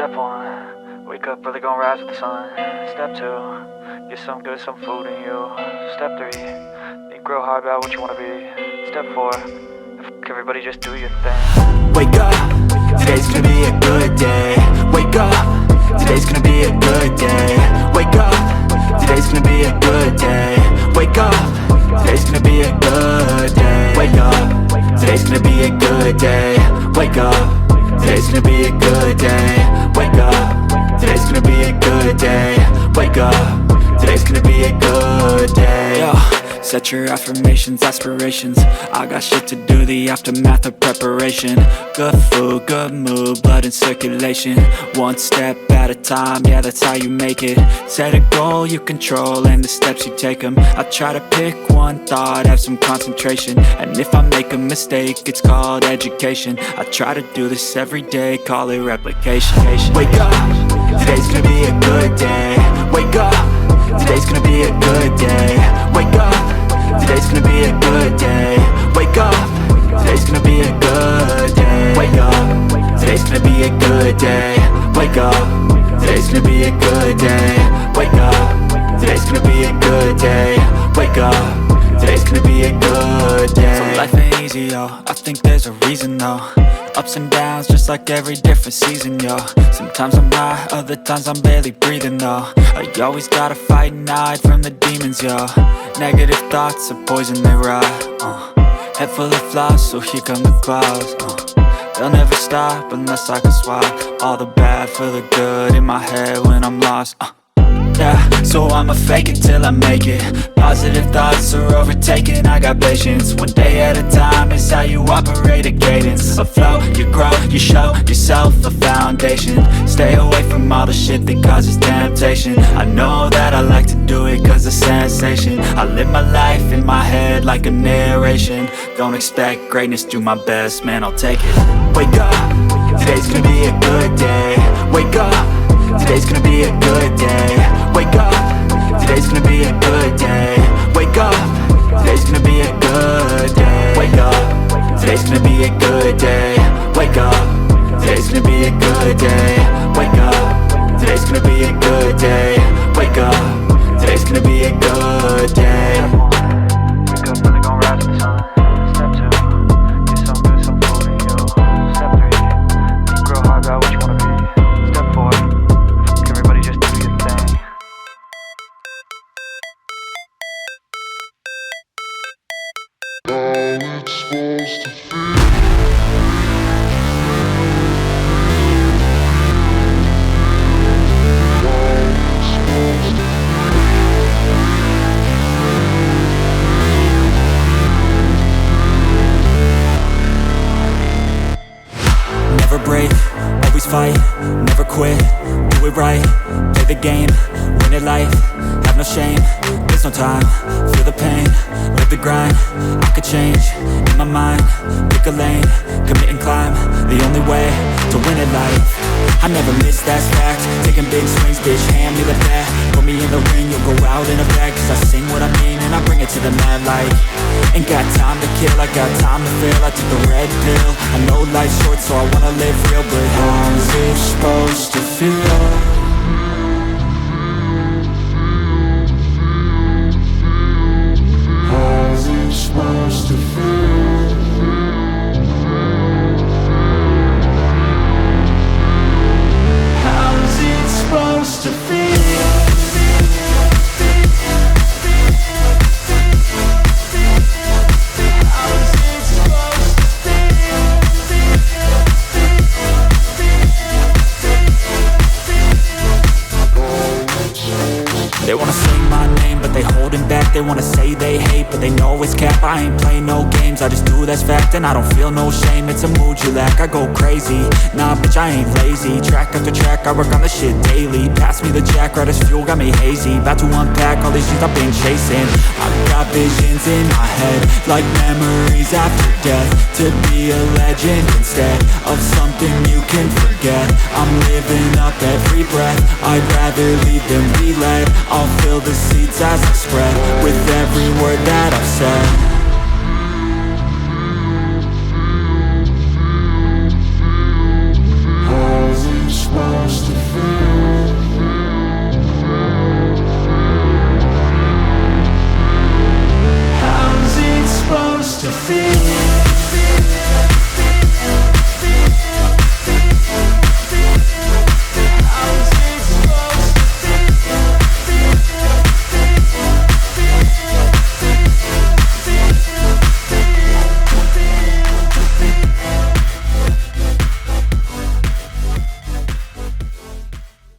Step 1, wake up early, gonna rise with the sun. Step 2, get some good, some food in you. Step 3, think real hard about what you wanna be. Step 4, everybody just do your thing. Wake up, today's gonna be a good day. Wake up, today's gonna be a good day. Wake up, today's gonna be a good day. Wake up, today's gonna be a good day. Wake up, today's gonna be a good day. Wake up, today's gonna be a good day. Wake up, today's gonna be a good day. Wake up, today's gonna be a good day. Yo, set your affirmations, aspirations. I got shit to do, the aftermath of preparation. Good food, good mood, blood in circulation. One step at a time, yeah, that's how you make it. Set a goal you control and the steps you take them. I try to pick one thought, have some concentration. And if I make a mistake, it's called education. I try to do this every day, call it replication. Wake up, today's gonna be a good day. Wake up, today's gonna be a good day. Wake up, today's gonna be a good day. Wake up, today's gonna be a good day. Wake up, today's gonna be a good day. Wake up, today's gonna be a good day. Wake up, today's gonna be a good day. Wake up, today's gonna be a good day. So life ain't easy, yo, I think there's a reason though. Ups and downs, just like every different season, yo. Sometimes I'm high, other times I'm barely breathing, though. I always gotta fight and hide from the demons, yo. Negative thoughts are poison, they rot. Head full of flies, so here come the clouds. They'll never stop unless I can swap all the bad for the good in my head when I'm lost. Yeah, so I'ma fake it till I make it. Positive thoughts are overtaken, I got patience. One day at a time is how you operate a cadence. A flow, you grow, you show yourself a foundation. Stay away from all the shit that causes temptation. I know that I like to do it cause it's sensation. I live my life in my head like a narration. Don't expect greatness, do my best, man, I'll take it. Wake up, today's gonna be a good day. Wake up, today's gonna be a good day. Wake up, today's gonna be a good day. Wake up, today's gonna be a good day. Wake up, today's gonna be a good day. Wake up, today's gonna be a good day. Wake up, today's gonna be a good day. Wake up, today's gonna be a good day. Wake up early, gonna rise with the sun. Step 2, get some good, some food in you. Step 3, think real hard about what you wanna be. Step 4, everybody just do your thing. How it's supposed to feel. Never break, always fight, never quit, do it right, play the game, win it life, have no shame, there's no time, feel the pain, live the grind, I could change, in my mind, pick a lane, commit and climb, the only way to win it life. I never miss, that's fact, taking big swings, bitch, hand me the bat, put me in the ring, you'll go out in a bag, cause I sing what I mean and I bring it to the mad light. Ain't got time to kill, I got time to feel, I took the red pill, I know life's short so I wanna live real, but how's it supposed to feel? How's it supposed to feel? How's it supposed to feel? They wanna say my name, but they holding back. They wanna say they hate, but they know it's cap. I ain't play no games, I just do that's fact. And I don't feel no shame, it's a mood you lack. I go crazy, nah bitch I ain't lazy. Track after track, I work on the shit daily. Pass me the jack, right as fuel, got me hazy. About to unpack all these things I've been chasing. I've got visions in my head, like memories after death. To be a legend instead of something you can forget. I'm living up every breath, I'd rather lead than be led. I'll fill the seeds as I spread with every word that I've said. How's it supposed feel